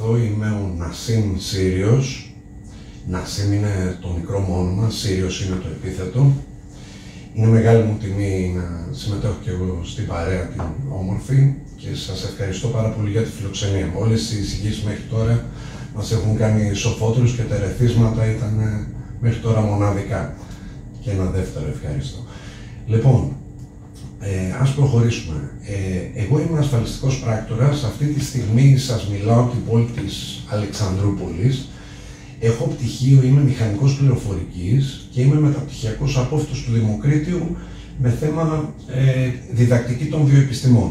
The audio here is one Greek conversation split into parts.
εδώ, είμαι ο Νασίμ Σύριος. Νασίμ είναι το μικρό μου όνομα, Σύριος είναι το επίθετο. Είναι μεγάλη μου τιμή να συμμετέχω και εγώ στην παρέα την όμορφη και σας ευχαριστώ πάρα πολύ για τη φιλοξενία. Όλες οι εισηγήσεις μέχρι τώρα μας έχουν κάνει σοφότερους και τα ερεθίσματα ήταν μέχρι τώρα μοναδικά. Και ένα δεύτερο ευχαριστώ. Λοιπόν, ας προχωρήσουμε. Εγώ είμαι ασφαλιστικός πράκτορας. Αυτή τη στιγμή σας μιλάω από την πόλη της Αλεξανδρούπολης. Έχω πτυχίο, είμαι μηχανικός πληροφορικής και είμαι μεταπτυχιακός απόφοιτος του Δημοκρίτιου με θέμα διδακτική των βιοεπιστημών.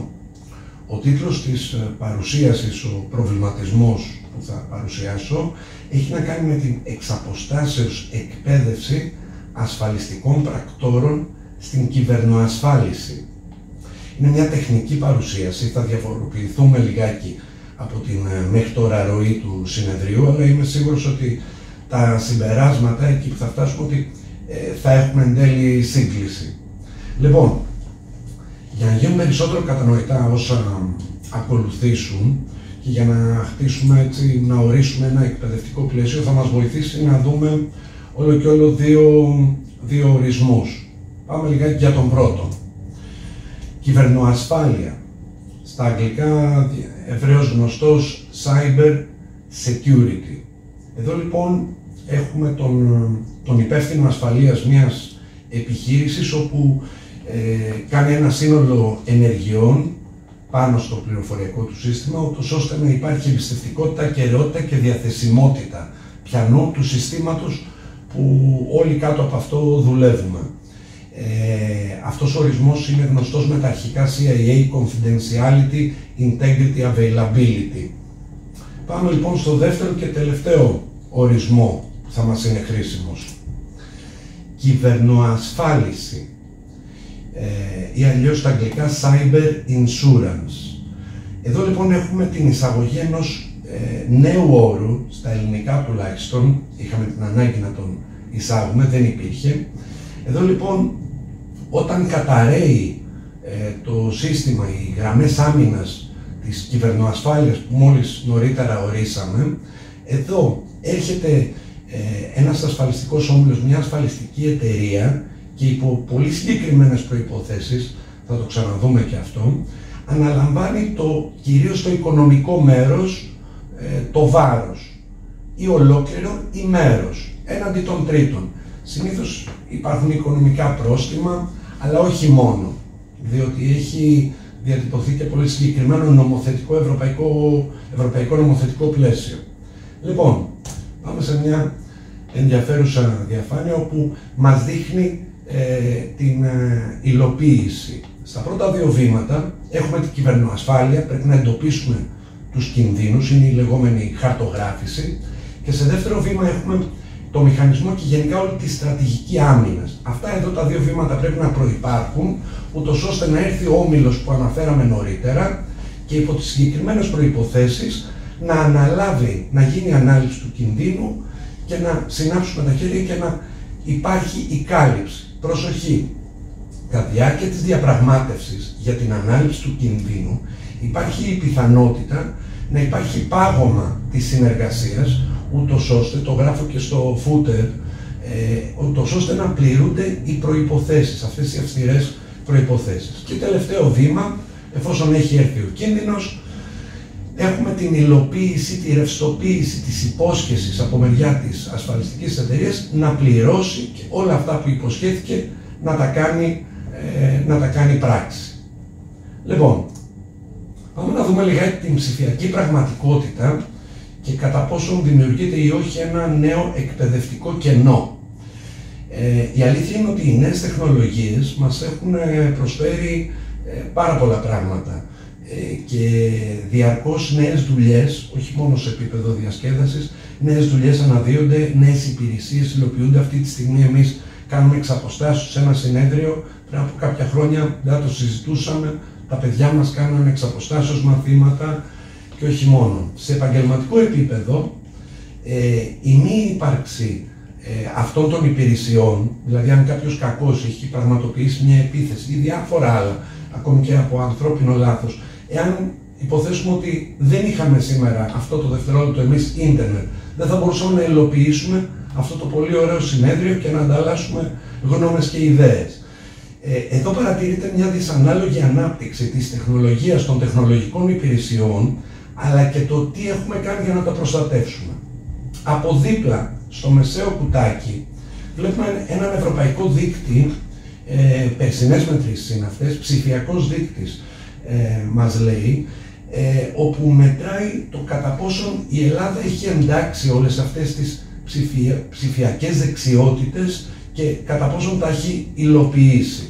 Ο τίτλος της παρουσίασης, ο προβληματισμός που θα παρουσιάσω, έχει να κάνει με την εξαποστάσεως εκπαίδευση ασφαλιστικών πρακτόρων στην κυβερνοασφάλιση. Είναι μια τεχνική παρουσίαση, θα διαφοροποιηθούμε λιγάκι από την μέχρι τώρα ροή του συνεδρίου, αλλά είμαι σίγουρος ότι τα συμπεράσματα εκεί που θα φτάσουμε ότι θα έχουμε εν τέλει σύγκληση. Λοιπόν, για να γίνουν περισσότερο κατανοητά όσα ακολουθήσουν και για να χτίσουμε έτσι, να ορίσουμε ένα εκπαιδευτικό πλαίσιο, θα μας βοηθήσει να δούμε όλο και όλο δύο ορισμούς. Πάμε λιγάκι για τον πρώτο. Κυβερνοασφάλεια. Στα αγγλικά ευρέως γνωστός Cyber Security. Εδώ λοιπόν έχουμε τον υπεύθυνο ασφαλείας μιας επιχείρησης όπου κάνει ένα σύνολο ενεργειών πάνω στο πληροφοριακό του σύστημα, ώστε να υπάρχει εμπιστευτικότητα, ακεραιότητα και διαθεσιμότητα πιανού του συστήματος που όλοι κάτω από αυτό δουλεύουμε. Αυτός ο ορισμός είναι γνωστός με τα αρχικά CIA, Confidentiality, Integrity, Availability. Πάμε λοιπόν στο δεύτερο και τελευταίο ορισμό που θα μας είναι χρήσιμος. Κυβερνοασφάλιση ή αλλιώς στα αγγλικά Cyber Insurance. Εδώ λοιπόν έχουμε την εισαγωγή ενός νέου όρου, στα ελληνικά τουλάχιστον, είχαμε την ανάγκη να τον εισάγουμε, δεν υπήρχε. Εδώ λοιπόν, όταν καταρρέει το σύστημα, οι γραμμές άμυνας της κυβερνοασφάλειας που μόλις νωρίτερα ορίσαμε, εδώ έρχεται ένας ασφαλιστικός όμιλος, μια ασφαλιστική εταιρεία και υπό πολύ συγκεκριμένες προϋποθέσεις, θα το ξαναδούμε και αυτό, αναλαμβάνει κυρίως το οικονομικό μέρος, το βάρος ή ολόκληρο ή μέρος έναντι των τρίτων. Συνήθως υπάρχουν οικονομικά πρόστιμα, αλλά όχι μόνο, διότι έχει διατυπωθεί και πολύ συγκεκριμένο νομοθετικό, ευρωπαϊκό νομοθετικό πλαίσιο. Λοιπόν, πάμε σε μια ενδιαφέρουσα διαφάνεια όπου μας δείχνει την υλοποίηση. Στα πρώτα δύο βήματα έχουμε την κυβερνοασφάλεια, πρέπει να εντοπίσουμε τους κινδύνους, είναι η λεγόμενη χαρτογράφηση, και σε δεύτερο βήμα έχουμε το μηχανισμό και γενικά όλη τη στρατηγική άμυνας. Αυτά εδώ τα δύο βήματα πρέπει να προϋπάρχουν, ούτως ώστε να έρθει ο όμιλος που αναφέραμε νωρίτερα και υπό τις συγκεκριμένες προϋποθέσεις να αναλάβει, να γίνει ανάλυση του κινδύνου και να συνάψουμε τα χέρια και να υπάρχει η κάλυψη. Προσοχή! Κατά τη διάρκεια της διαπραγμάτευσης για την ανάλυση του κινδύνου υπάρχει η πιθανότητα να υπάρχει πάγωμα της συνεργασίας, ούτως ώστε, το γράφω και στο footer, ούτως ώστε να πληρούνται οι προϋποθέσεις, αυτές οι αυστηρές προϋποθέσεις. Και τελευταίο βήμα, εφόσον έχει έρθει ο κίνδυνος, έχουμε την υλοποίηση, τη ρευστοποίηση της υπόσχεσης από μεριά της ασφαλιστικής εταιρείας να πληρώσει και όλα αυτά που υποσχέθηκε να τα κάνει πράξη. Λοιπόν, πάμε να δούμε λιγάκι την ψηφιακή πραγματικότητα και κατά πόσον δημιουργείται ή όχι ένα νέο εκπαιδευτικό κενό. Η αλήθεια είναι ότι οι νέες τεχνολογίες μας έχουν προσφέρει πάρα πολλά πράγματα και διαρκώς νέες δουλειές, όχι μόνο σε επίπεδο διασκέδασης, νέες δουλειές αναδύονται, νέες υπηρεσίες υλοποιούνται. Αυτή τη στιγμή εμείς κάνουμε εξ αποστάσεως σε ένα συνέδριο, πριν από κάποια χρόνια δεν το συζητούσαμε, τα παιδιά μας κάνανε εξ αποστάσεως μαθήματα και όχι μόνο. Σε επαγγελματικό επίπεδο, η μη ύπαρξη αυτών των υπηρεσιών, δηλαδή αν κάποιος κακός έχει πραγματοποιήσει μια επίθεση ή διάφορα άλλα, ακόμη και από ανθρώπινο λάθος, εάν υποθέσουμε ότι δεν είχαμε σήμερα αυτό το δευτερόλεπτο εμείς ίντερνετ, δεν θα μπορούσαμε να υλοποιήσουμε αυτό το πολύ ωραίο συνέδριο και να ανταλλάσσουμε γνώμες και ιδέες. Εδώ παρατηρείται μια δυσανάλογη ανάπτυξη της τεχνολογίας, των τεχνολογικών υπηρεσιών, αλλά και το τι έχουμε κάνει για να τα προστατεύσουμε. Από δίπλα, στο μεσαίο κουτάκι, βλέπουμε έναν ευρωπαϊκό δείκτη, περσινές μετρήσεις είναι αυτές, ψηφιακός δείκτης μας λέει, όπου μετράει το κατά πόσον η Ελλάδα έχει εντάξει όλες αυτές τις ψηφιακές δεξιότητες και κατά πόσον τα έχει υλοποιήσει.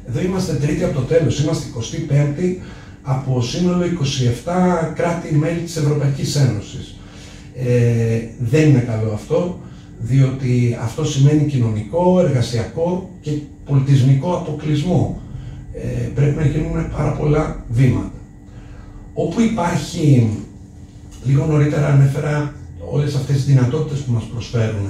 Εδώ είμαστε τρίτη από το τέλος, είμαστε 25η από σύνολο 27 κράτη-μέλη της Ευρωπαϊκής Ένωσης. Δεν είναι καλό αυτό, διότι αυτό σημαίνει κοινωνικό, εργασιακό και πολιτισμικό αποκλεισμό. Πρέπει να γίνουν πάρα πολλά βήματα. Όπου υπάρχει, λίγο νωρίτερα ανέφερα όλες αυτές τις δυνατότητες που μας προσφέρουν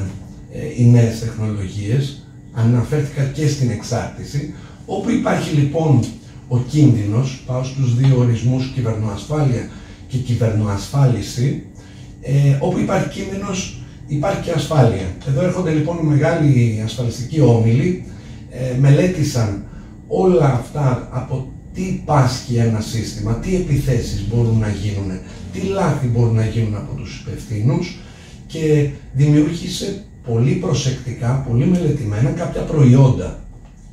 οι νέες τεχνολογίες, αναφέρθηκα και στην εξάρτηση. Όπου υπάρχει λοιπόν ο κίνδυνος, πάω στους δύο ορισμούς, κυβερνοασφάλεια και κυβερνοασφάλιση, όπου υπάρχει κίνδυνος υπάρχει και ασφάλεια. Εδώ έρχονται λοιπόν οι μεγάλοι ασφαλιστικοί όμιλοι, μελέτησαν όλα αυτά από τι πάσχει ένα σύστημα, τι επιθέσεις μπορούν να γίνουν, τι λάθη μπορούν να γίνουν από τους υπευθύνους και δημιούργησε πολύ προσεκτικά, πολύ μελετημένα κάποια προϊόντα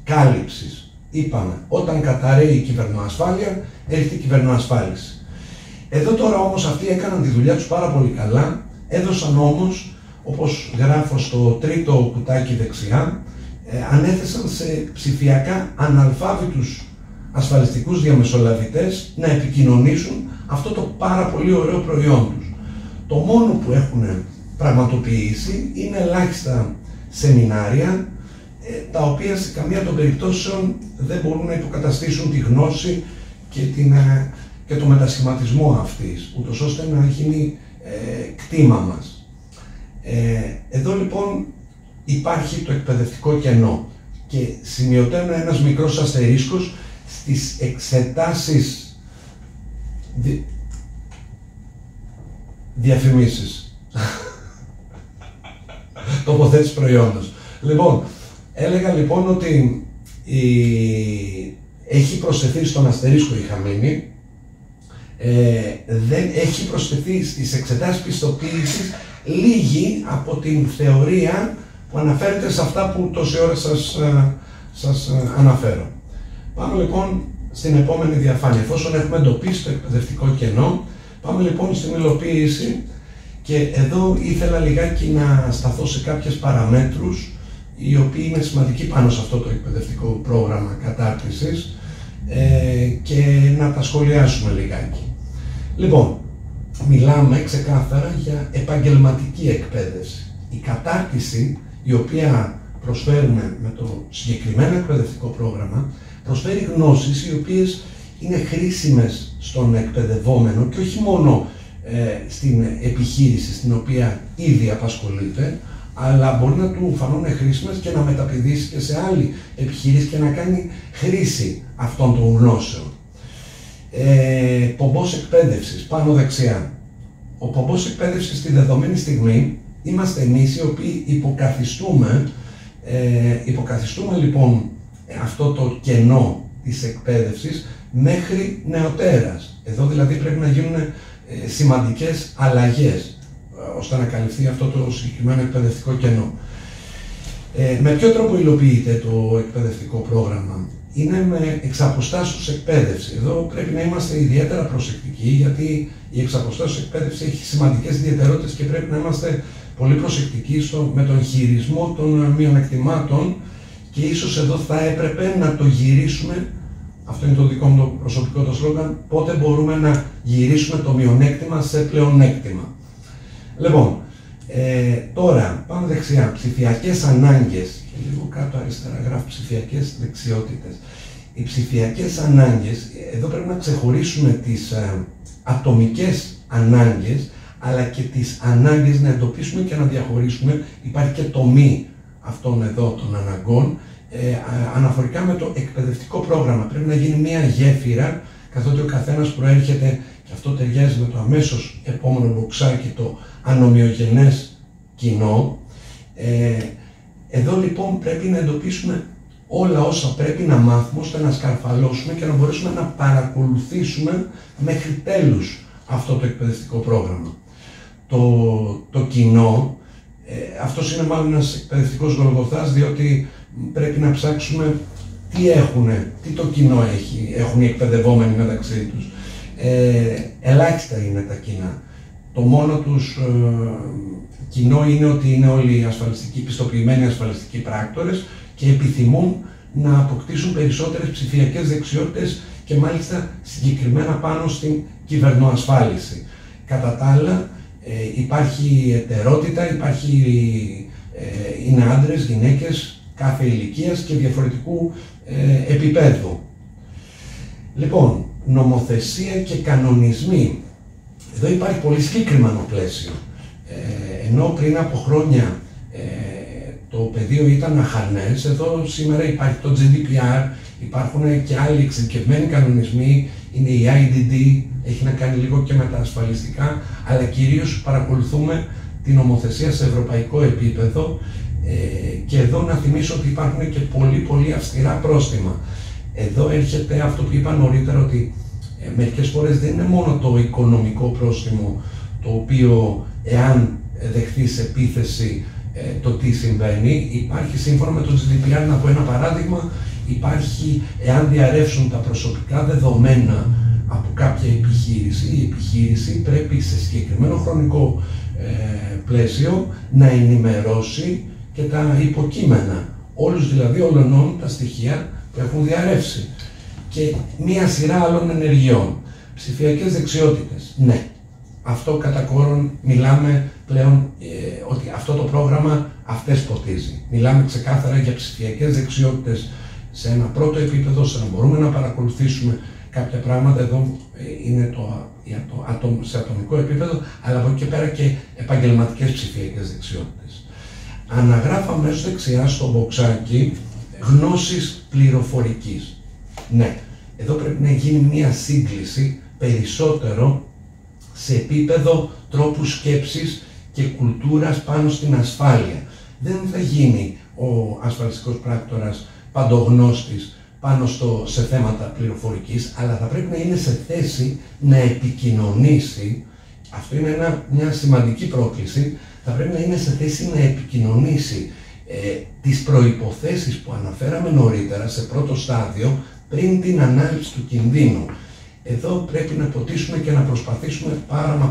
κάλυψης. Είπαμε, όταν καταρρέει η κυβερνοασφάλεια, έρχεται η κυβερνοασφάλιση. Εδώ τώρα όμως αυτοί έκαναν τη δουλειά τους πάρα πολύ καλά, έδωσαν όμως, όπως γράφω στο τρίτο κουτάκι δεξιά, ανέθεσαν σε ψηφιακά αναλφάβητους ασφαλιστικούς διαμεσολαβητές να επικοινωνήσουν αυτό το πάρα πολύ ωραίο προϊόν τους. Το μόνο που έχουν πραγματοποιήσει είναι ελάχιστα σεμινάρια, τα οποία σε καμία των περιπτώσεων δεν μπορούν να υποκαταστήσουν τη γνώση και το μετασχηματισμό αυτής, ούτως ώστε να γίνει κτήμα μας. Εδώ λοιπόν υπάρχει το εκπαιδευτικό κενό και σημειωτέων ένας μικρός αστερίσκος στις εξετάσεις διαφημίσεις. Τοποθέτηση προϊόντος. Λοιπόν, έλεγα λοιπόν ότι έχει προσθεθεί στον αστερίσκο η χαμένη, δεν έχει προσθεθεί στις εξετάσεις πιστοποίησης λίγη από την θεωρία που αναφέρεται σε αυτά που τόση ώρα σας αναφέρω. Πάμε λοιπόν στην επόμενη διαφάνεια. Εφόσον έχουμε εντοπίσει το εκπαιδευτικό κενό, πάμε λοιπόν στην υλοποίηση και εδώ ήθελα λιγάκι να σταθώ σε κάποιες παραμέτρους οι οποίοι είναι σημαντικοί πάνω σε αυτό το εκπαιδευτικό πρόγραμμα κατάρτισης και να τα σχολιάσουμε λιγάκι. Λοιπόν, μιλάμε ξεκάθαρα για επαγγελματική εκπαίδευση. Η κατάρτιση η οποία προσφέρουμε με το συγκεκριμένο εκπαιδευτικό πρόγραμμα προσφέρει γνώσεις οι οποίες είναι χρήσιμες στον εκπαιδευόμενο και όχι μόνο στην επιχείρηση στην οποία ήδη απασχολείται, αλλά μπορεί να του φανούν χρήσιμες και να μεταπηδήσει και σε άλλη επιχείρηση και να κάνει χρήση αυτών των γνώσεων. Πομπός εκπαίδευσης, πάνω δεξιά. Ο πομπός εκπαίδευσης στη δεδομένη στιγμή είμαστε εμείς οι οποίοι υποκαθιστούμε λοιπόν αυτό το κενό της εκπαίδευσης μέχρι νεοτέρας. Εδώ δηλαδή πρέπει να γίνουν σημαντικές αλλαγές ώστε να καλυφθεί αυτό το συγκεκριμένο εκπαιδευτικό κενό. Με ποιο τρόπο υλοποιείται το εκπαιδευτικό πρόγραμμα? Είναι με εξαποστάσεως εκπαίδευση. Εδώ πρέπει να είμαστε ιδιαίτερα προσεκτικοί, γιατί η εξαποστάσεως εκπαίδευση έχει σημαντικές ιδιαιτερότητες και πρέπει να είμαστε πολύ προσεκτικοί με τον χειρισμό των μειονεκτημάτων και ίσως εδώ θα έπρεπε να το γυρίσουμε, αυτό είναι το δικό μου το προσωπικό το σλόγγαν, πότε μπορούμε να γυρίσουμε το μειονέκτημα σε πλεονέκτημα. Λοιπόν, τώρα πάμε δεξιά, ψηφιακές ανάγκες, και λίγο κάτω αριστερά γράφει ψηφιακές δεξιότητες. Οι ψηφιακές ανάγκες, εδώ πρέπει να ξεχωρίσουμε τις ατομικές ανάγκες, αλλά και τις ανάγκες να εντοπίσουμε και να διαχωρίσουμε. Υπάρχει και τομή αυτών εδώ των αναγκών, αναφορικά με το εκπαιδευτικό πρόγραμμα. Πρέπει να γίνει μια γέφυρα, καθότι ο καθένας προέρχεται Και αυτό ταιριάζει με το αμέσως επόμενο μποξάκι, το ανομοιογενές κοινό. Εδώ λοιπόν πρέπει να εντοπίσουμε όλα όσα πρέπει να μάθουμε, ώστε να σκαρφαλώσουμε και να μπορέσουμε να παρακολουθήσουμε μέχρι τέλους αυτό το εκπαιδευτικό πρόγραμμα. Το κοινό, αυτός είναι μάλλον ένας εκπαιδευτικός γολγοθάς, διότι πρέπει να ψάξουμε τι το κοινό έχουν οι εκπαιδευόμενοι μεταξύ τους. Ελάχιστα είναι τα κοινά. Το μόνο τους κοινό είναι ότι είναι όλοι πιστοποιημένοι ασφαλιστικοί πράκτορες και επιθυμούν να αποκτήσουν περισσότερες ψηφιακές δεξιότητες και μάλιστα συγκεκριμένα πάνω στην κυβερνοασφάλιση. Κατά τα άλλα, υπάρχει ετερότητα, είναι άντρες, γυναίκες, κάθε ηλικίας και διαφορετικού επίπεδου. Λοιπόν, νομοθεσία και κανονισμοί. Εδώ υπάρχει πολύ συγκεκριμένο πλαίσιο. Ενώ πριν από χρόνια το πεδίο ήταν αχανές, εδώ σήμερα υπάρχει το GDPR, υπάρχουν και άλλοι εξειδικευμένοι κανονισμοί, είναι η IDD, έχει να κάνει λίγο και με τα ασφαλιστικά, αλλά κυρίως παρακολουθούμε την νομοθεσία σε ευρωπαϊκό επίπεδο και εδώ να θυμίσω ότι υπάρχουν και πολύ αυστηρά πρόστιμα. Εδώ έρχεται αυτό που είπα νωρίτερα, ότι μερικές φορές δεν είναι μόνο το οικονομικό πρόστιμο, το οποίο εάν δεχθείς επίθεση το τι συμβαίνει, υπάρχει σύμφωνα με το GDPR, να πω ένα παράδειγμα, υπάρχει εάν διαρρεύσουν τα προσωπικά δεδομένα από κάποια επιχείρηση, η επιχείρηση πρέπει σε συγκεκριμένο χρονικό πλαίσιο να ενημερώσει και τα υποκείμενα, όλους δηλαδή όλων τα στοιχεία που έχουν διαρρεύσει και μία σειρά άλλων ενεργειών. Ψηφιακές δεξιότητες, ναι. Αυτό κατά κόρον μιλάμε πλέον ότι αυτό το πρόγραμμα αυτές ποτίζει. Μιλάμε ξεκάθαρα για ψηφιακές δεξιότητες σε ένα πρώτο επίπεδο, ώστε να μπορούμε να παρακολουθήσουμε κάποια πράγματα. Εδώ είναι σε ατομικό επίπεδο, αλλά από εκεί και πέρα και επαγγελματικές ψηφιακές δεξιότητες. Αναγράφω αμέσως δεξιά στο μποξάκι γνώσεις πληροφορικής. Ναι, εδώ πρέπει να γίνει μία σύγκληση περισσότερο σε επίπεδο τρόπου σκέψης και κουλτούρας πάνω στην ασφάλεια. Δεν θα γίνει ο ασφαλιστικός πράκτορας παντογνώστης πάνω σε θέματα πληροφορικής, αλλά θα πρέπει να είναι σε θέση να επικοινωνήσει. Αυτό είναι μια σημαντική πρόκληση. Θα πρέπει να είναι σε θέση να επικοινωνήσει τις προϋποθέσεις που αναφέραμε νωρίτερα σε πρώτο στάδιο, πριν την ανάληψη του κινδύνου. Εδώ πρέπει να ποτίσουμε και να προσπαθήσουμε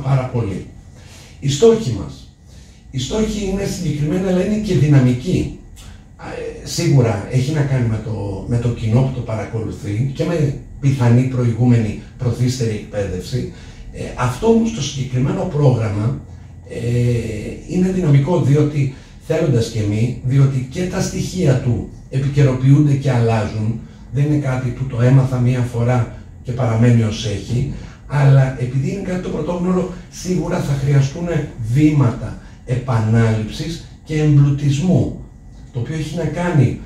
πάρα πολύ. Οι στόχοι μας. Οι στόχοι είναι συγκεκριμένοι, αλλά είναι και δυναμικοί. Σίγουρα έχει να κάνει με το κοινό που το παρακολουθεί και με πιθανή προηγούμενη προθύστερη εκπαίδευση. Αυτό όμως το συγκεκριμένο πρόγραμμα είναι δυναμικό, διότι θέλοντας και εμείς, διότι και τα στοιχεία του επικαιροποιούνται και αλλάζουν. Δεν είναι κάτι που το έμαθα μία φορά και παραμένει ως έχει, αλλά επειδή είναι κάτι το πρωτόγνωρο, σίγουρα θα χρειαστούν βήματα επανάληψης και εμπλουτισμού, το οποίο έχει να κάνει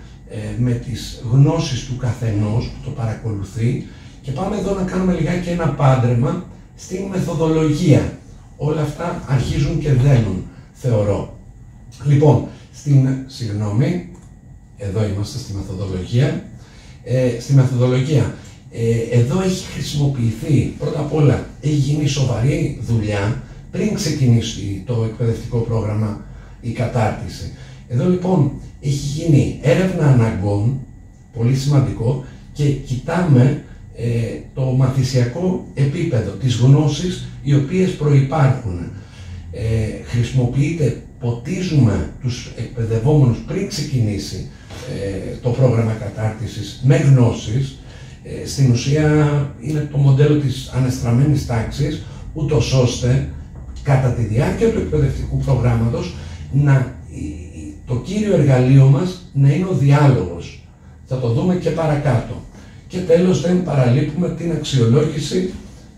με τις γνώσεις του καθενός που το παρακολουθεί, και πάμε εδώ να κάνουμε λιγάκι ένα πάντρεμα στην μεθοδολογία. Όλα αυτά αρχίζουν και δένουν, θεωρώ. Λοιπόν, εδώ είμαστε στη μεθοδολογία. Στη μεθοδολογία, εδώ έχει χρησιμοποιηθεί, πρώτα απ' όλα, έχει γίνει σοβαρή δουλειά πριν ξεκινήσει το εκπαιδευτικό πρόγραμμα, η κατάρτιση. Εδώ λοιπόν έχει γίνει έρευνα αναγκών, πολύ σημαντικό, και κοιτάμε το μαθησιακό επίπεδο, τις γνώσεις οι οποίες προϋπάρχουν. Ποτίζουμε τους εκπαιδευόμενους πριν ξεκινήσει το πρόγραμμα κατάρτισης με γνώσεις. Στην ουσία είναι το μοντέλο της ανεστραμμένης τάξης, ούτως ώστε κατά τη διάρκεια του εκπαιδευτικού προγράμματος το κύριο εργαλείο μας να είναι ο διάλογος. Θα το δούμε και παρακάτω. Και τέλος, δεν παραλείπουμε την αξιολόγηση,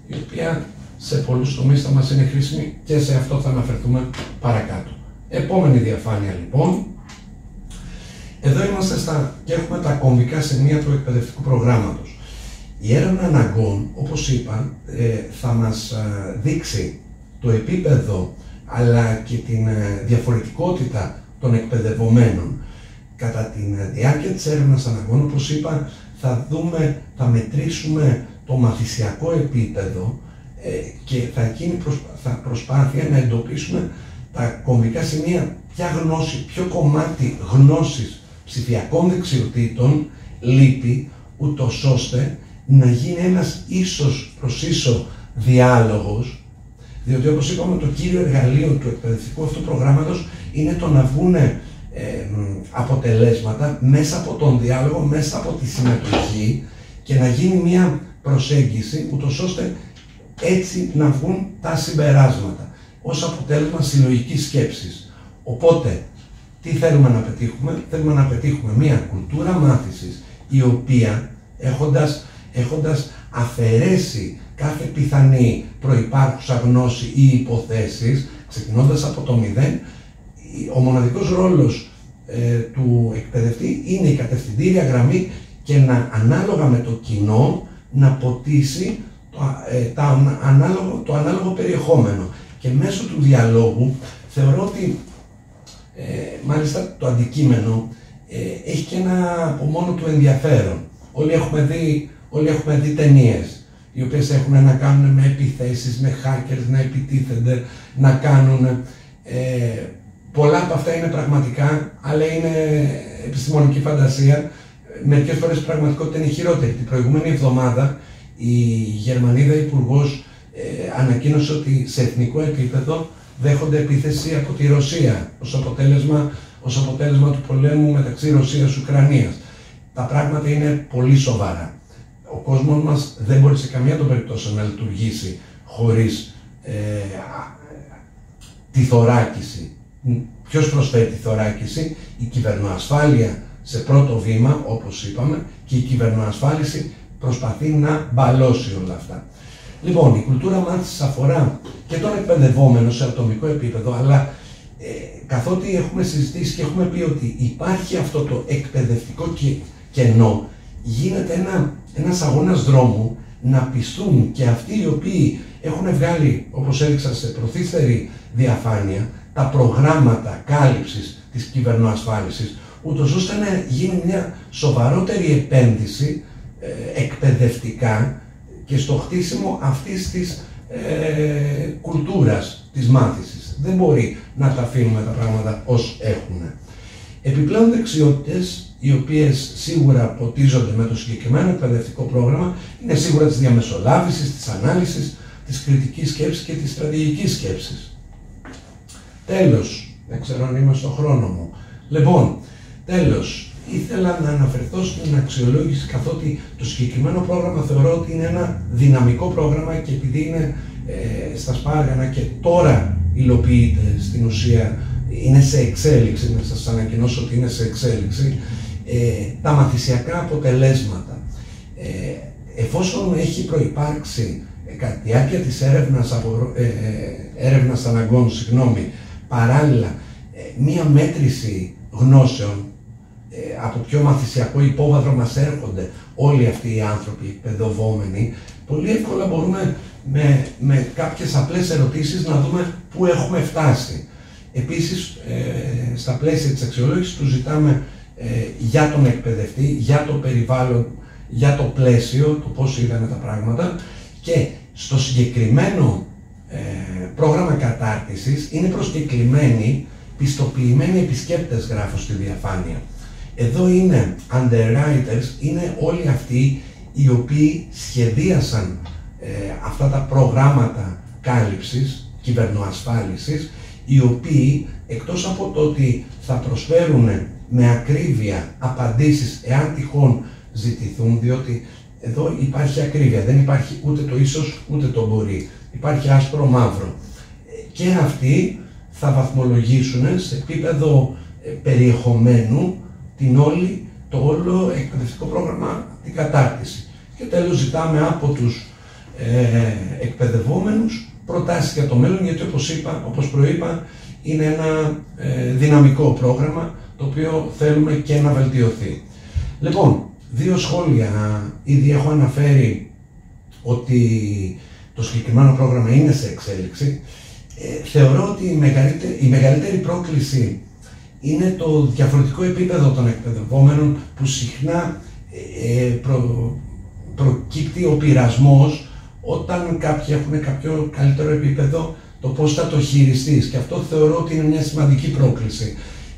η οποία σε πολλούς τομείς θα μας είναι χρήσιμη, και σε αυτό θα αναφερθούμε παρακάτω. Επόμενη διαφάνεια λοιπόν. Εδώ είμαστε και έχουμε τα κομβικά σημεία του εκπαιδευτικού προγράμματος. Η έρευνα αναγκών, όπως είπα, θα μας δείξει το επίπεδο αλλά και την διαφορετικότητα των εκπαιδευομένων. Κατά τη διάρκεια της έρευνας αναγκών, όπως είπα, θα μετρήσουμε το μαθησιακό επίπεδο και θα γίνει προσπάθεια να εντοπίσουμε τα κομβικά σημεία, ποιο κομμάτι γνώσης ψηφιακών δεξιοτήτων λείπει, ούτως ώστε να γίνει ένας ίσος προς ίσο διάλογος, διότι όπως είπαμε το κύριο εργαλείο του εκπαιδευτικού αυτού προγράμματος είναι το να βγουν αποτελέσματα μέσα από τον διάλογο, μέσα από τη συμμετοχή και να γίνει μια προσέγγιση, ούτως ώστε έτσι να βγουν τα συμπεράσματα ως αποτέλεσμα συλλογικής σκέψης. Οπότε, τι θέλουμε να πετύχουμε? Θέλουμε να πετύχουμε μια κουλτούρα μάθησης η οποία έχοντας αφαιρέσει κάθε πιθανή προϋπάρχουσα γνώση ή υποθέσεις, ξεκινώντας από το μηδέν, ο μοναδικός ρόλος του εκπαιδευτή είναι η κατευθυντήρια γραμμή και ανάλογα με το κοινό να ποτίσει το ανάλογο περιεχόμενο. Και μέσω του διαλόγου θεωρώ ότι μάλιστα το αντικείμενο έχει και ένα από μόνο του ενδιαφέρον. Όλοι έχουμε δει ταινίες οι οποίες έχουν να κάνουν με επιθέσεις, με hackers, να επιτίθενται, να κάνουν... πολλά από αυτά είναι πραγματικά, αλλά είναι επιστημονική φαντασία. Μερικές φορές η πραγματικότητα είναι χειρότερη. Την προηγούμενη εβδομάδα η Γερμανίδα Υπουργός ανακοίνωσε ότι σε εθνικό επίπεδο δέχονται επίθεση από τη Ρωσία ως αποτέλεσμα του πολέμου μεταξύ Ρωσίας και Ουκρανίας. Τα πράγματα είναι πολύ σοβαρά. Ο κόσμος μας δεν μπορεί σε καμία των περιπτώσεων να λειτουργήσει χωρίς τη θωράκιση. Ποιος προσφέρει τη θωράκιση? Η κυβερνοασφάλεια σε πρώτο βήμα, όπως είπαμε, και η κυβερνοασφάλιση προσπαθεί να μπαλώσει όλα αυτά. Λοιπόν, η κουλτούρα μάθησης αφορά και τον εκπαιδευόμενο σε ατομικό επίπεδο, αλλά καθότι έχουμε συζητήσει και έχουμε πει ότι υπάρχει αυτό το εκπαιδευτικό κενό, γίνεται ένας αγώνας δρόμου να πιστούν και αυτοί οι οποίοι έχουν βγάλει, όπως έδειξα σε προθύστερη διαφάνεια, τα προγράμματα κάλυψης της κυβερνοασφάλισης, ούτως ώστε να γίνει μια σοβαρότερη επένδυση εκπαιδευτικά και στο χτίσιμο αυτής της κουλτούρας της μάθησης. Δεν μπορεί να τα αφήνουμε τα πράγματα ως έχουν. Επιπλέον δεξιότητες, οι οποίες σίγουρα ποτίζονται με το συγκεκριμένο εκπαιδευτικό πρόγραμμα, είναι σίγουρα της διαμεσολάβησης, της ανάλυσης, της κριτικής σκέψης και της στρατηγικής σκέψης. Τέλος, δεν ξέρω αν είμαι στο χρόνο μου. Λοιπόν, τέλος, ήθελα να αναφερθώ στην αξιολόγηση, καθότι το συγκεκριμένο πρόγραμμα θεωρώ ότι είναι ένα δυναμικό πρόγραμμα και επειδή είναι στα σπάργανα και τώρα υλοποιείται στην ουσία, είναι σε εξέλιξη, να σας ανακοινώσω ότι είναι σε εξέλιξη, τα μαθησιακά αποτελέσματα. Εφόσον έχει προϋπάρξει κατά τη διάρκεια της έρευνας αναγκών, παράλληλα, μία μέτρηση γνώσεων, από ποιο μαθησιακό υπόβαθρο μας έρχονται όλοι αυτοί οι άνθρωποι εκπαιδευόμενοι, πολύ εύκολα μπορούμε με κάποιες απλές ερωτήσεις να δούμε πού έχουμε φτάσει. Επίσης, στα πλαίσια της αξιολόγησης του ζητάμε για τον εκπαιδευτή, για το περιβάλλον, για το πλαίσιο, το πώς είδαμε τα πράγματα, και στο συγκεκριμένο πρόγραμμα κατάρτισης είναι προσκεκλημένοι, πιστοποιημένοι επισκέπτες, γράφω στη διαφάνεια. Εδώ είναι underwriters, είναι όλοι αυτοί οι οποίοι σχεδίασαν αυτά τα προγράμματα κάλυψης, κυβερνοασφάλισης, οι οποίοι εκτός από το ότι θα προσφέρουν με ακρίβεια απαντήσεις εάν τυχόν ζητηθούν, διότι εδώ υπάρχει ακρίβεια, δεν υπάρχει ούτε το ίσως ούτε το μπορεί, υπάρχει άσπρο μαύρο, και αυτοί θα βαθμολογήσουν σε επίπεδο περιεχομένου το όλο εκπαιδευτικό πρόγραμμα, την κατάρτιση. Και τέλος ζητάμε από τους εκπαιδευόμενους προτάσεις για το μέλλον, γιατί όπως προείπα είναι ένα δυναμικό πρόγραμμα το οποίο θέλουμε και να βελτιωθεί. Λοιπόν, 2 σχόλια. Ήδη έχω αναφέρει ότι το συγκεκριμένο πρόγραμμα είναι σε εξέλιξη. Θεωρώ ότι η μεγαλύτερη πρόκληση είναι το διαφορετικό επίπεδο των εκπαιδευόμενων, που συχνά προκύπτει ο πειρασμός όταν κάποιοι έχουν κάποιο καλύτερο επίπεδο, το πώς θα το χειριστείς, και αυτό θεωρώ ότι είναι μια σημαντική πρόκληση.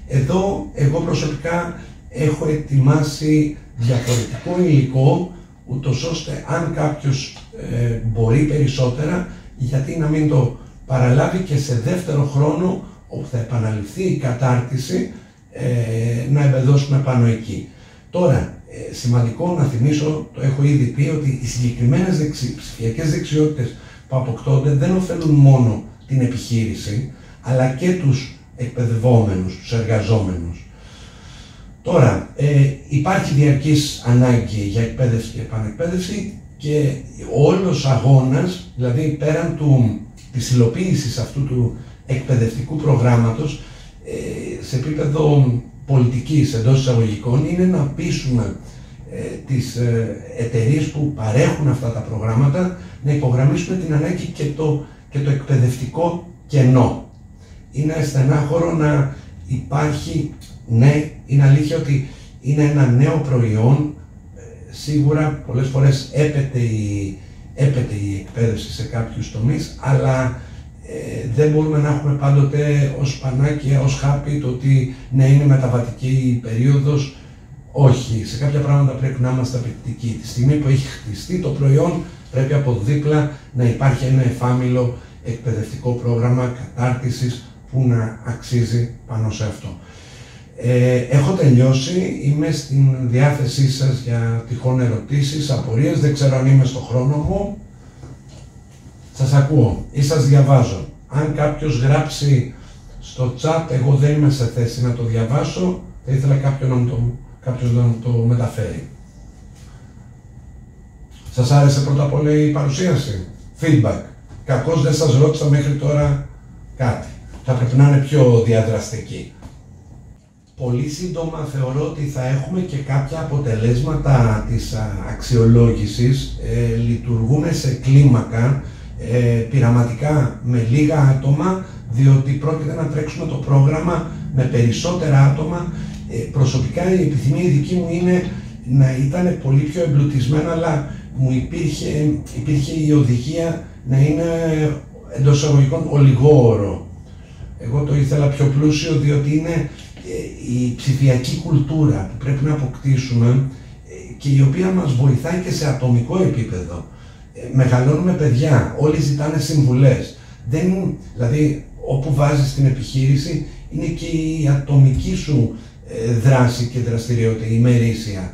Εδώ εγώ προσωπικά έχω ετοιμάσει διαφορετικό υλικό, ούτως ώστε αν κάποιος μπορεί περισσότερα, γιατί να μην το παραλάβει και σε δεύτερο χρόνο, όπου θα επαναληφθεί η κατάρτιση, να εμπεδώσουμε πάνω εκεί. Τώρα, σημαντικό να θυμίσω, το έχω ήδη πει, ότι οι συγκεκριμένες ψηφιακές δεξιότητες που αποκτώνται δεν ωφελούν μόνο την επιχείρηση, αλλά και τους εκπαιδευόμενους, τους εργαζόμενους. Τώρα, υπάρχει διαρκής ανάγκη για εκπαίδευση και επανεκπαίδευση, και ο όλος αγώνας, δηλαδή πέραν της υλοποίησης αυτού του εκπαιδευτικού προγράμματος, σε επίπεδο πολιτικής εντός εισαγωγικών, είναι να πείσουμε τις εταιρείες που παρέχουν αυτά τα προγράμματα να υπογραμμίσουμε την ανάγκη και το εκπαιδευτικό κενό. Είναι στενάχωρο να υπάρχει, ναι, είναι αλήθεια ότι είναι ένα νέο προϊόν, σίγουρα πολλές φορές έπεται η εκπαίδευση σε κάποιους τομείς, αλλά δεν μπορούμε να έχουμε πάντοτε ως πανάκια, ως χάπι, το ότι ναι, είναι μεταβατική περίοδος. Όχι, σε κάποια πράγματα πρέπει να είμαστε απαιτητικοί. Τη στιγμή που έχει χτιστεί το προϊόν, πρέπει από δίπλα να υπάρχει ένα εφάμιλο εκπαιδευτικό πρόγραμμα κατάρτισης που να αξίζει πάνω σε αυτό. Έχω τελειώσει, είμαι στην διάθεσή σας για τυχόν ερωτήσεις, απορίες, δεν ξέρω αν είμαι στο χρόνο μου. Σας ακούω ή σας διαβάζω. Αν κάποιος γράψει στο chat, εγώ δεν είμαι σε θέση να το διαβάσω, θα ήθελα κάποιος να το μεταφέρει. Σας άρεσε πρώτα απ' όλα η παρουσίαση? Feedback. Κακώς δεν σας ρώτησα μέχρι τώρα κάτι. Θα πρέπει να είναι πιο διαδραστική. Πολύ σύντομα θεωρώ ότι θα έχουμε και κάποια αποτελέσματα της αξιολόγησης. Λειτουργούμε σε κλίμακα, πειραματικά με λίγα άτομα, διότι πρόκειται να τρέξουμε το πρόγραμμα με περισσότερα άτομα. Προσωπικά η επιθυμία δική μου είναι να ήταν πολύ πιο εμπλουτισμένο, αλλά μου υπήρχε η οδηγία να είναι εντός εισαγωγικών ολιγόωρο. Εγώ το ήθελα πιο πλούσιο, διότι είναι η ψηφιακή κουλτούρα που πρέπει να αποκτήσουμε και η οποία μας βοηθάει και σε ατομικό επίπεδο. Μεγαλώνουμε παιδιά, όλοι ζητάνε συμβουλές. Δηλαδή, όπου βάζεις την επιχείρηση, είναι και η ατομική σου δράση και δραστηριότητα, η ημερήσια.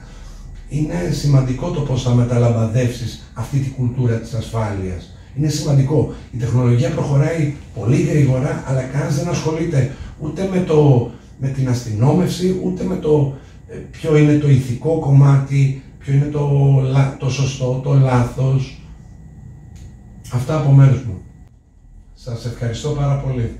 Είναι σημαντικό το πώς θα μεταλαμπαδεύσεις αυτή τη κουλτούρα της ασφάλειας. Είναι σημαντικό. Η τεχνολογία προχωράει πολύ γρήγορα, αλλά κανένας δεν ασχολείται ούτε με την αστυνόμευση, ούτε με το ποιο είναι το ηθικό κομμάτι, ποιο είναι το σωστό, το λάθος. Αυτά από μέρους μου. Σας ευχαριστώ πάρα πολύ.